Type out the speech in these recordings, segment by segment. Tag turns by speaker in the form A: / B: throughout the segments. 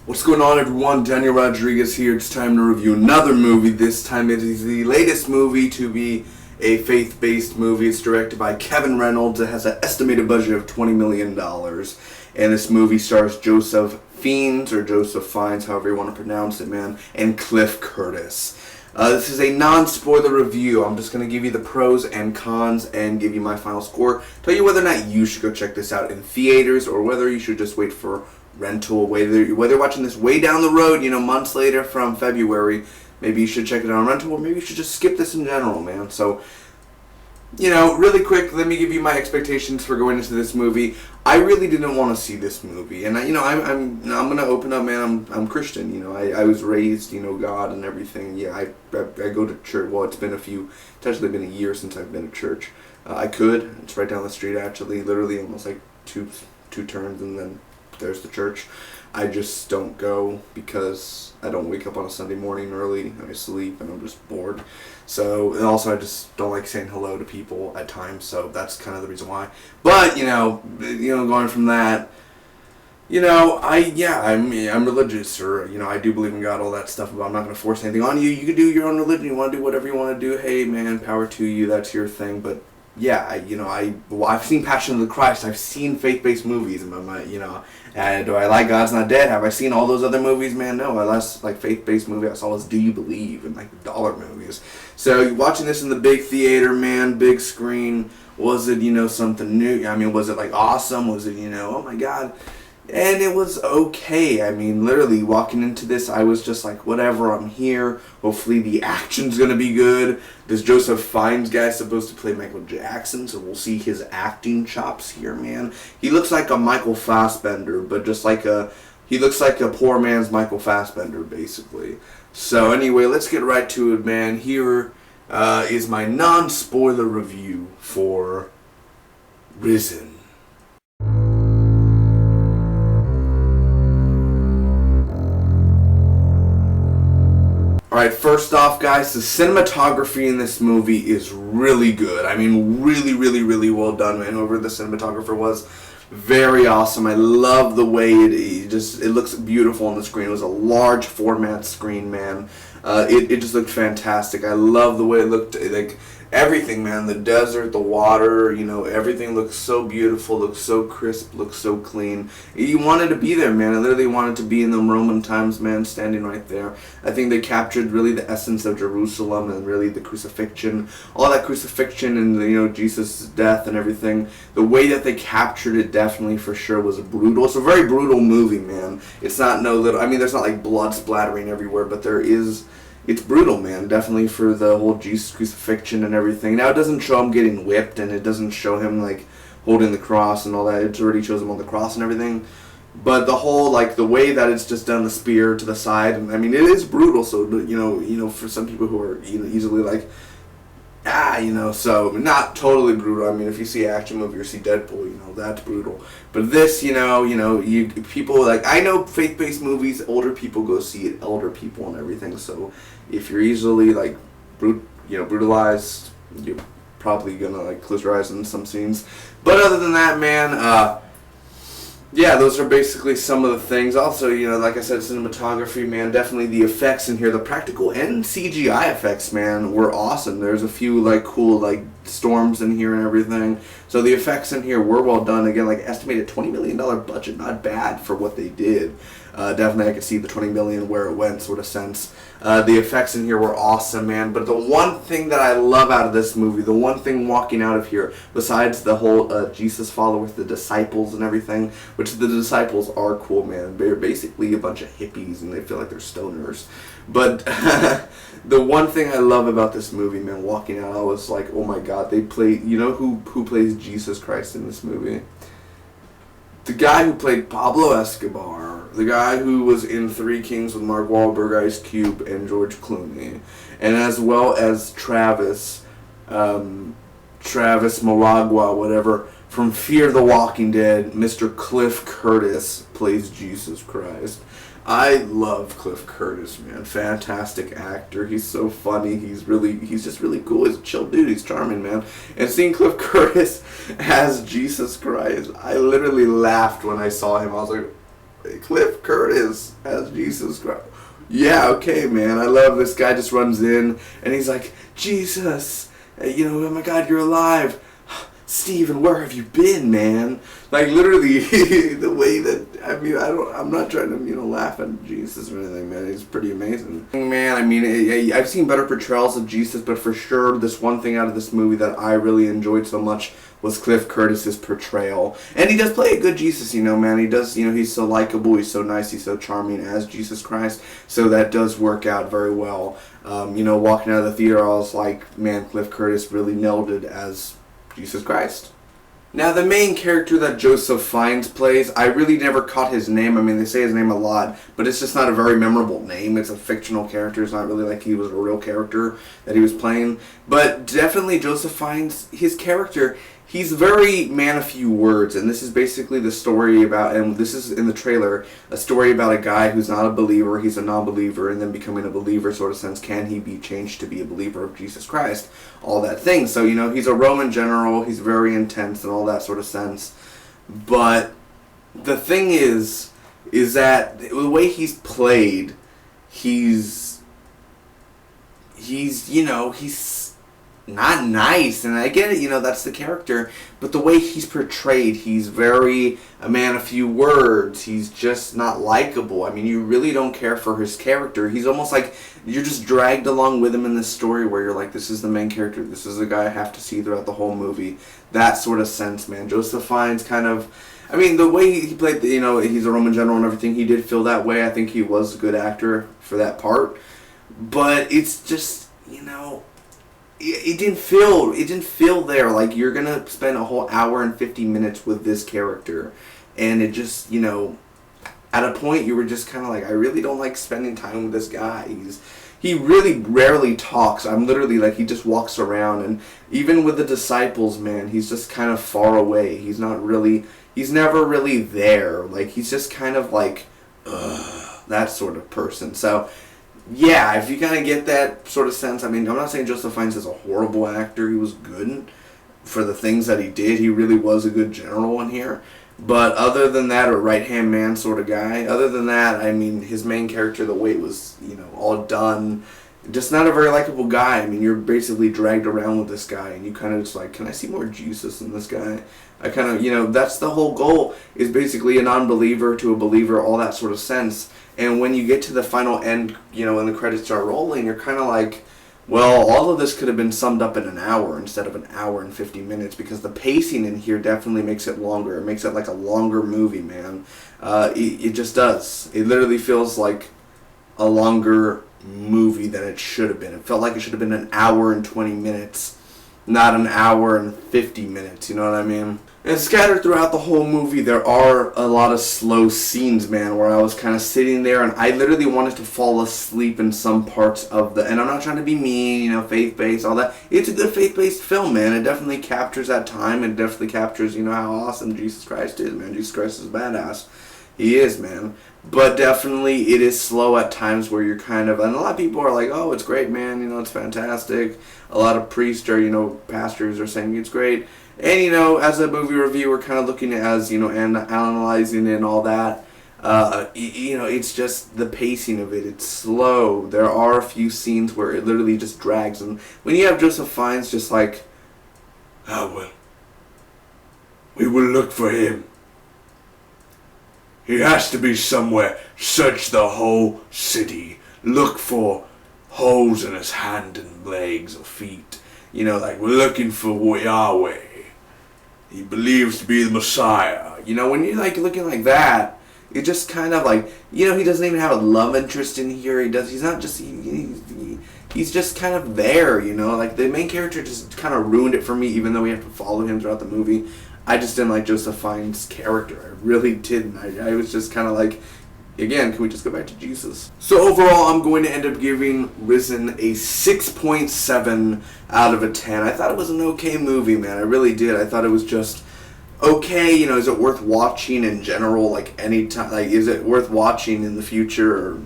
A: What's going on, everyone? Daniel Rodriguez here. It's time to review another movie. This time it is the latest movie to be a faith-based movie. It's directed by Kevin Reynolds. It has an estimated budget of $20 million. And this movie stars Joseph Fiennes, or Joseph Fiennes, however you want to pronounce it, man, and Cliff Curtis. This is a non-spoiler review. I'm just going to give you the pros and cons and give you my final score. Tell you whether or not you should go check this out in theaters or whether you should just wait for rental. Whether you're watching this way down the road, months later from February, maybe you should check it out on rental, or maybe you should just skip this in general, man. So, really quick, let me give you my expectations for going into this movie. I really didn't want to see this movie, and I'm gonna open up, man. I'm Christian, I was raised, God and everything. Yeah, I go to church. Well, it's actually been a year since I've been to church. It's right down the street, actually, literally almost like two turns, and then there's the church. I just don't go because I don't wake up on a Sunday morning early. I sleep and I'm just bored. So, and also I just don't like saying hello to people at times. So that's kind of the reason why. But going from that, I'm religious, or I do believe in God, all that stuff. But I'm not going to force anything on you. You can do your own religion. You want to do whatever you want to do. Hey, man, power to you. That's your thing. But yeah, I've seen Passion of the Christ. I've seen faith-based movies, and do I like God's Not Dead? Have I seen all those other movies? Man, no. My last faith-based movie I saw was Do You Believe, and the dollar movies. So watching this in the big theater, man, big screen, was it something new? Was it awesome? Was it oh my God? And it was okay. Literally walking into this, I was just like, whatever, I'm here. Hopefully the action's going to be good. This Joseph Fiennes guy is supposed to play Michael Jackson, so we'll see his acting chops here, man. He looks like a Michael Fassbender, but he looks like a poor man's Michael Fassbender, basically. So anyway, let's get right to it, man. Here is my non-spoiler review for Risen. Alright, first off, guys, the cinematography in this movie is really good. Really, really, really well done, man. Whoever the cinematographer was, very awesome. I love the way it looks beautiful on the screen. It was a large format screen, man. It just looked fantastic. I love the way it looked, everything, man. The desert, the water, everything looks so beautiful, looks so crisp, looks so clean. You wanted to be there, man. I literally wanted to be in the Roman times, man, standing right there. I think they captured really the essence of Jerusalem and really the crucifixion, all that crucifixion and, Jesus' death and everything. The way that they captured it definitely for sure was brutal. It's a very brutal movie, man. It's not there's not blood splattering everywhere, but it's brutal, man, definitely, for the whole Jesus crucifixion and everything. Now, it doesn't show him getting whipped, and it doesn't show him, holding the cross and all that. It already shows him on the cross and everything. But the whole, the way that it's just done, the spear to the side, and, it is brutal, so, for some people who are, easily so not totally brutal. If you see an action movie or see Deadpool, that's brutal. But this, people, I know faith-based movies, older people go see it, elder people and everything, so if you're easily, brutalized, you're probably gonna, close your eyes in some scenes. But other than that, man, yeah, those are basically some of the things. Also, like I said, cinematography, man, definitely the effects in here, the practical and CGI effects, man, were awesome. There's a few, cool, storms in here and everything. So the effects in here were well done. Again, estimated $20 million budget, not bad for what they did. Definitely I could see the $20 million where it went, sort of sense. The effects in here were awesome, man. But the one thing that I love out of this movie, the one thing walking out of here, besides the whole Jesus followers, the disciples and everything, which the disciples are cool, man. They're basically a bunch of hippies and they feel like they're stoners. But the one thing I love about this movie, man, walking out, I was like, oh my God, they play, who plays Jesus Christ in this movie? The guy who played Pablo Escobar, the guy who was in Three Kings with Mark Wahlberg, Ice Cube, and George Clooney, and as well as Travis Malagua, whatever, from Fear the Walking Dead, Mr. Cliff Curtis plays Jesus Christ. I love Cliff Curtis, man. Fantastic actor. He's so funny. He's just really cool. He's a chill dude. He's charming, man. And seeing Cliff Curtis as Jesus Christ, I literally laughed when I saw him. I was like, Cliff Curtis as Jesus Christ. Yeah, okay, man. I love this guy just runs in and he's like, Jesus, oh my God, you're alive. Steven, where have you been, man? Like, literally, the way that, I'm not trying to, laugh at Jesus or anything, man. It's pretty amazing. Man, I've seen better portrayals of Jesus, but for sure, this one thing out of this movie that I really enjoyed so much was Cliff Curtis's portrayal. And he does play a good Jesus, man. He does, he's so likable, he's so nice, he's so charming as Jesus Christ. So that does work out very well. Walking out of the theater, I was like, man, Cliff Curtis really nailed it as Jesus Christ. Now, the main character that Joseph Fiennes plays, I really never caught his name. They say his name a lot, but it's just not a very memorable name. It's a fictional character. It's not really like he was a real character that he was playing. But definitely Joseph Fiennes, his character, he's very man of few words, and this is basically the story about, and this is in the trailer, a story about a guy who's not a believer, he's a non-believer, and then becoming a believer sort of sense. Can he be changed to be a believer of Jesus Christ? All that thing. So, he's a Roman general, he's very intense and all that sort of sense. But the thing is that the way he's played, he's not nice, and I get it, that's the character, but the way he's portrayed, he's very a man of few words, he's just not likable. You really don't care for his character. He's almost like you're just dragged along with him in this story where you're like, this is the main character, this is the guy I have to see throughout the whole movie. That sort of sense, man. Joseph Fiennes kind of, the way he played, he's a Roman general and everything, he did feel that way. I think he was a good actor for that part, but it's just, it didn't feel there. Like, you're gonna spend a whole hour and 50 minutes with this character, and it just, at a point you were just kind of like, I really don't like spending time with this guy. He really rarely talks. I'm literally like, he just walks around, and even with the disciples, man, he's just kind of far away. He's never really there. Like, he's just kind of like, that sort of person. So, yeah, if you kind of get that sort of sense, I'm not saying Joseph Fiennes is a horrible actor. He was good for the things that he did. He really was a good general in here. But other than that, a right-hand man sort of guy, other than that, his main character, the way it was, all done, just not a very likable guy. You're basically dragged around with this guy, and you kind of just like, can I see more Jesus in this guy? I kind of, that's the whole goal, is basically a non-believer to a believer, all that sort of sense. And when you get to the final end, when the credits start rolling, you're kind of like, well, all of this could have been summed up in an hour instead of an hour and 50 minutes, because the pacing in here definitely makes it longer. It makes it like a longer movie, man. It just does. It literally feels like a longer movie than it should have been. It felt like it should have been an hour and 20 minutes, not an hour and 50 minutes, you know what I mean? And scattered throughout the whole movie, there are a lot of slow scenes, man, where I was kind of sitting there and I literally wanted to fall asleep in some parts of and I'm not trying to be mean, faith-based, all that. It's a good faith-based film, man. It definitely captures that time. It definitely captures, how awesome Jesus Christ is, man. Jesus Christ is a badass. He is, man. But definitely it is slow at times where you're kind of, and a lot of people are like, oh, it's great, man, it's fantastic. A lot of priests or, pastors are saying it's great. And, as a movie reviewer, kind of looking at as, and analyzing it and all that, it's just the pacing of it. It's slow. There are a few scenes where it literally just drags. And when you have Joseph Fiennes just like, oh, well, we will look for him. He has to be somewhere. Search the whole city. Look for holes in his hand and legs or feet. Like, we're looking for Yahweh. He believes to be the Messiah. When you're like looking like that, it just kind of like, he doesn't even have a love interest in here. He's not just, he's just kind of there, like the main character just kind of ruined it for me, even though we have to follow him throughout the movie. I just didn't like Joseph Fiennes' character. I really didn't. I was just kind of like, again, can we just go back to Jesus? So overall, I'm going to end up giving Risen a 6.7 out of a 10. I thought it was an okay movie, man. I really did. I thought it was just okay. Is it worth watching in general? Like, any time? Like, is it worth watching in the future? Or,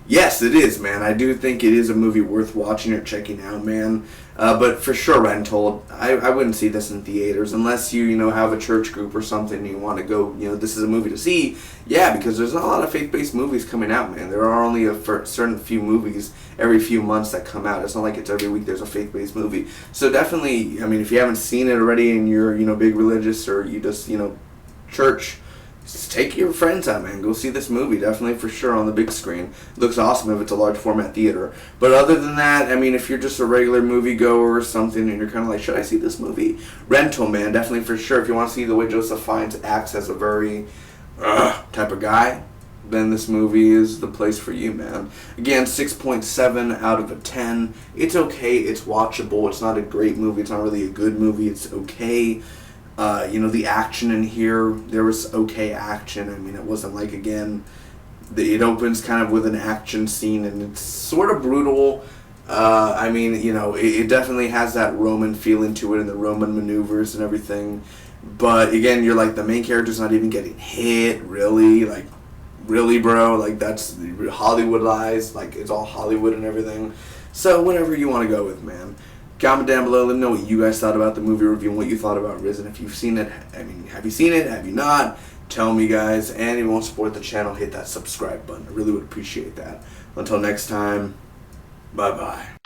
A: Yes, it is, man. I do think it is a movie worth watching or checking out, man. But for sure, rental. I wouldn't see this in theaters unless you have a church group or something and you want to go, this is a movie to see. Yeah, because there's not a lot of faith-based movies coming out, man. There are only certain few movies every few months that come out. It's not like it's every week there's a faith-based movie. So definitely, I mean, if you haven't seen it already and you're, big religious or you just, church, just take your friends out, man. Go see this movie, definitely for sure on the big screen. It looks awesome if it's a large format theater. But other than that, I mean, if you're just a regular moviegoer or something and you're kind of like, should I see this movie? Rental, man, definitely for sure. If you want to see the way Joseph Fiennes acts as a very type of guy, then this movie is the place for you, man. Again, 6.7 out of a 10. It's okay. It's watchable. It's not a great movie. It's not really a good movie. It's okay. The action in here, there was okay action. I mean, it wasn't like, again, it opens kind of with an action scene and it's sort of brutal. I mean, it definitely has that Roman feeling to it and the Roman maneuvers and everything. But again, you're like, the main character's not even getting hit, really? Like, really, bro? Like, that's Hollywoodized. Like, it's all Hollywood and everything. So, whatever you want to go with, man. Comment down below, let me know what you guys thought about the movie review and what you thought about Risen. If you've seen it, I mean, have you seen it? Have you not? Tell me, guys. And if you want to support the channel, hit that subscribe button. I really would appreciate that. Until next time, bye-bye.